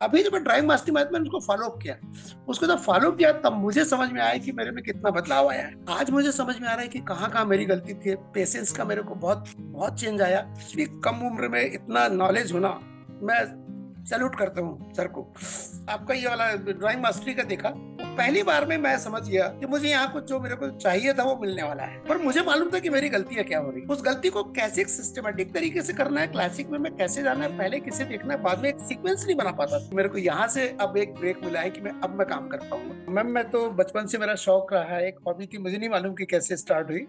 अभी जब मैं ड्राइंग मास्टर मैंने उसको फॉलो अप किया, उसको जब फॉलो किया तब मुझे समझ में आया कि मेरे में कितना बदलाव आया है। आज मुझे समझ में आ रहा है कि कहाँ कहाँ मेरी गलती थी। पेशेंस का मेरे को बहुत बहुत चेंज आया। इतनी कम उम्र में इतना नॉलेज होना, मैं सैल्यूट करता हूँ सर को। आपका ये वाला ड्राइंग मास्टरी का देखा, वो पहली बार में मैं समझ गया कि मुझे यहाँ कुछ जो मेरे को चाहिए था वो मिलने वाला है। पर मुझे मालूम था कि मेरी गलतियां क्या हो रही, उस गलती को कैसे सिस्टमेटिक तरीके से करना है, क्लासिक में कैसे जाना है, पहले किसे देखना है, बाद में एक सीक्वेंस नहीं बना पाता। मेरे को यहाँ से अब एक ब्रेक मिला है कि मैं काम कर पाऊंगा। मैम मैं तो बचपन से मेरा शौक रहा है, एक हॉबी थी, मुझे नहीं मालूम कि कैसे स्टार्ट हुई।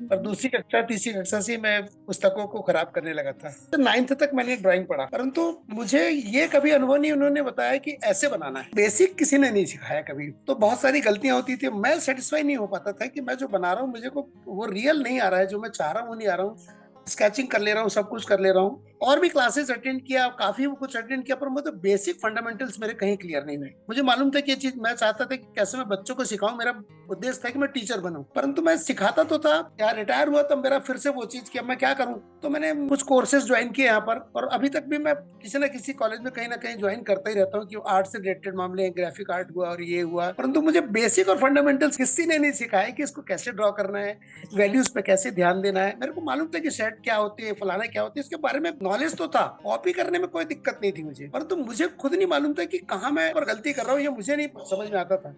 और दूसरी कक्षा तीसरी कक्षा से मैं पुस्तकों को खराब करने लगा था। तो 9th तक मैंने ड्राइंग पढ़ा, परंतु मुझे ये कभी अनुभव नहीं उन्होंने बताया कि ऐसे बनाना है। बेसिक किसी ने नहीं सिखाया कभी, तो बहुत सारी गलतियां होती थी। मैं सेटिस्फाई नहीं हो पाता था कि मैं जो बना रहा हूँ मुझे को वो रियल नहीं आ रहा है, जो मैं चाह रहा हूँ वो नहीं आ रहा हूँ। स्केचिंग कर ले रहा हूँ, सब कुछ कर ले रहा हूँ, और भी क्लासेस अटेंड किया, काफी कुछ अटेंड किया, पर मुझे बेसिक फंडामेंटल्स मेरे कहीं क्लियर नहीं हुए। मुझे मालूम था कि ये चीज मैं चाहता था कि कैसे मैं बच्चों को सिखाऊं, मेरा उद्देश्य था कि मैं टीचर बनूं, परंतु मैं सिखाता तो था यार। रिटायर हुआ तब मेरा फिर से वो चीज कि अब मैं क्या करूं, तो मैंने कुछ कोर्सेज ज्वाइन किए यहाँ पर, और अभी तक भी मैं किसी न किसी कॉलेज में कहीं ना कहीं ज्वाइन करता ही रहता हूँ कि आर्ट से रिलेटेड मामले, ग्राफिक आर्ट हुआ और ये हुआ। परंतु मुझे बेसिक और फंडामेंटल्स किसी ने नहीं सिखाया कि इसको कैसे ड्रॉ करना है, वैल्यूज पे कैसे ध्यान देना है। मेरे को मालूम था कि सेट क्या होती है, फलाना क्या होती है, इसके बारे में नॉलेज तो था, कॉपी करने में कोई दिक्कत नहीं थी मुझे, परंतु मुझे खुद नहीं मालूम था कि कहाँ मैं और गलती कर रहा हूँ, ये मुझे नहीं समझ में आता था।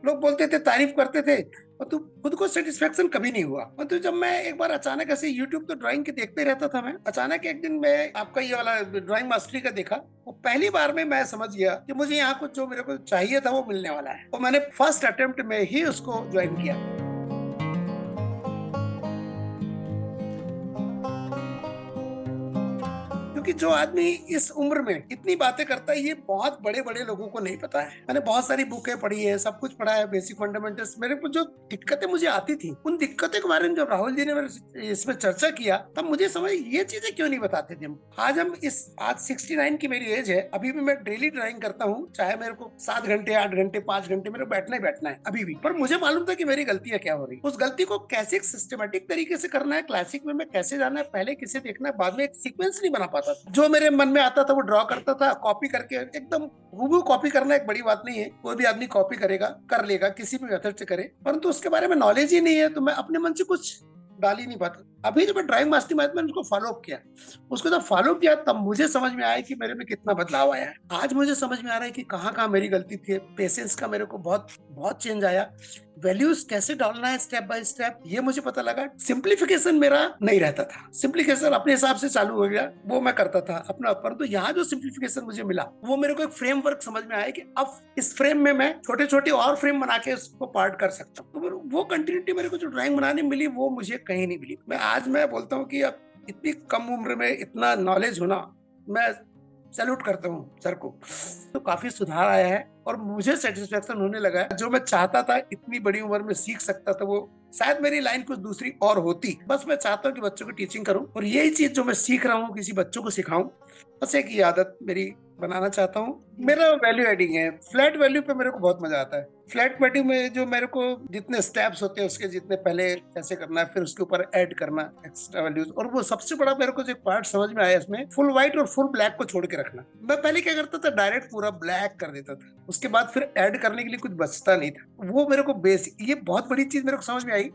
लोग बोलते थे, तारीफ करते थे, और तू खुद को सेटिस्फेक्शन कभी नहीं हुआ। और तो जब मैं एक बार अचानक ऐसे यूट्यूब तो ड्राइंग के देखते ही रहता था, मैं अचानक एक दिन मैं आपका ये वाला ड्राइंग मास्टरी का देखा, वो पहली बार में मैं समझ गया कि मुझे यहाँ कुछ जो मेरे को चाहिए था वो मिलने वाला है, और मैंने फर्स्ट अटेम्प्ट में ही उसको ज्वाइन किया। क्योंकि जो आदमी इस उम्र में इतनी बातें करता है, ये बहुत बड़े बड़े लोगों को नहीं पता है। मैंने बहुत सारी बुकें पढ़ी है, सब कुछ पढ़ा है, बेसिक फंडामेंटल्स। मेरे को जो दिक्कतें मुझे आती थी, उन दिक्कतों के बारे में जब राहुल जी ने मेरे इसमें चर्चा किया, तब मुझे समझ ये चीजें क्यों नहीं बताते थे हम। आज 69 की मेरी एज है, अभी भी मैं डेली ड्राइंग करता हूँ, चाहे मेरे को 7 घंटे 8 घंटे 5 घंटे मेरे को बैठना ही बैठना है अभी भी। पर मुझे मालूम था कि मेरी गलतियां क्या हो रही, उस गलती को कैसे सिस्टमेटिक तरीके से करना है, क्लासिक में कैसे जाना है, पहले किसे देखना है, बाद में एक सीक्वेंस नहीं बना पाता था। जो मेरे मन में आता था वो ड्रॉ करता था, कॉपी करके एकदम हूबहू। कॉपी करना एक बड़ी बात नहीं है, कोई भी आदमी कॉपी करेगा, कर लेगा, किसी भी मेथड से करे, परंतु उसके बारे में नॉलेज ही नहीं है, तो मैं अपने मन से कुछ डाल ही नहीं पाता। अभी जब मैं ड्राइंग मास्टर मैंने उसको फॉलो अप किया, उसको जब फॉलो किया तब मुझे समझ में आया कि मेरे में कितना बदलाव आया है। आज मुझे समझ में आ रहा है कि कहाँ कहाँ मेरी गलती थी। पेशेंस का मेरे को बहुत बहुत चेंज आया। वैल्यूज कैसे डालना है स्टेप बाय स्टेप, ये मुझे पता लगा। सिंप्लीफिकेशन मेरा नहीं रहता था, सिंप्लीफिकेशन अपने हिसाब से चालू हो गया, वो मैं करता था अपना। परंतु यहाँ जो सिंप्लीफिकेशन मुझे मिला, वो मेरे को एक फ्रेमवर्क समझ में आया कि अब इस फ्रेम में मैं छोटे छोटे और फ्रेम बना के उसको पार्ट कर सकता हूँ। तो वो कंटिन्यूटी मेरे को जो ड्राइंग बनाने मिली, वो मुझे कहीं नहीं मिली। मैं बोलता हूँ कि अब इतनी कम उम्र में इतना नॉलेज होना, मैं सैल्यूट करता हूँ सर को। तो काफी सुधार आया है, और मुझे सेटिस्फेक्शन होने लगा है। जो मैं चाहता था इतनी बड़ी उम्र में सीख सकता था, वो शायद मेरी लाइन कुछ दूसरी और होती। बस मैं चाहता हूँ कि बच्चों की टीचिंग करूँ, और यही चीज जो मैं सीख रहा हूँ किसी बच्चों को सिखाऊं, बस एक ये आदत मेरी बनाना चाहता हूँ। मेरा वैल्यू एडिंग है, फ्लैट वैल्यू पे मेरे को बहुत मजा आता है। फ्लैट वैल्यू में जो मेरे को जितने स्टेप्स होते हैं, उसके जितने पहले कैसे करना है, फिर उसके ऊपर ऐड करना एक्स्ट्रा वैल्यूज, और वो सबसे बड़ा मेरे को जो पार्ट समझ में आया इसमें, फुल व्हाइट और फुल ब्लैक को छोड़ के रखना। मैं पहले क्या करता था, डायरेक्ट पूरा ब्लैक कर देता था, उसके बाद फिर ऐड करने के लिए कुछ बचता नहीं था। वो मेरे को बेसिक, ये बहुत बड़ी चीज मेरे को समझ में आई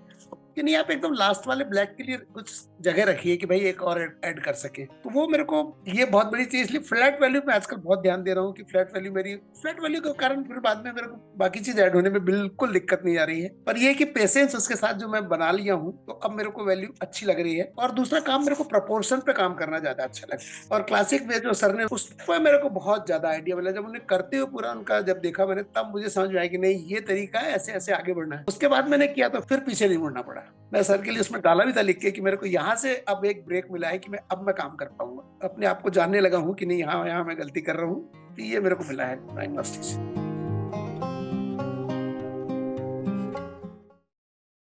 कि नहीं, आप एकदम लास्ट वाले ब्लैक के लिए कुछ जगह रखिए कि भाई एक और ऐड कर सके। तो वो मेरे को ये बहुत बड़ी चीज, इसलिए फ्लैट वैल्यू पे आजकल बहुत ध्यान दे रहा हूँ कि फ्लैट वैल्यू के कारण फिर बाद में मेरे को बाकी चीज ऐड होने में बिल्कुल दिक्कत नहीं आ रही है। पर ये कि पेशेंस उसके साथ जो मैं बना लिया हूँ, तो अब मेरे को वैल्यू अच्छी लग रही है। और दूसरा काम, मेरे को प्रपोर्शन पे काम करना ज्यादा अच्छा लगता है। और क्लासिक में जो सर ने, उस पर मेरे को बहुत ज्यादा आइडिया मिला। जब उन्हें करते हुए पूरा उनका जब देखा मैंने, तब मुझे समझ में आया कि नहीं, ये तरीका है, ऐसे ऐसे आगे बढ़ना है। उसके बाद मैंने किया तो फिर पीछे नहीं मुड़ना पड़ा। मैं सर के लिए उसमें डाला भी था लिख के कि मेरे को यहाँ से अब एक ब्रेक मिला है कि मैं काम कर पाऊंगा, अपने आप को जानने लगा हूँ कि नहीं, यहाँ यहाँ मैं गलती कर रहा हूँ। तो ये मेरे को मिला है ड्राइंग मास्टर से।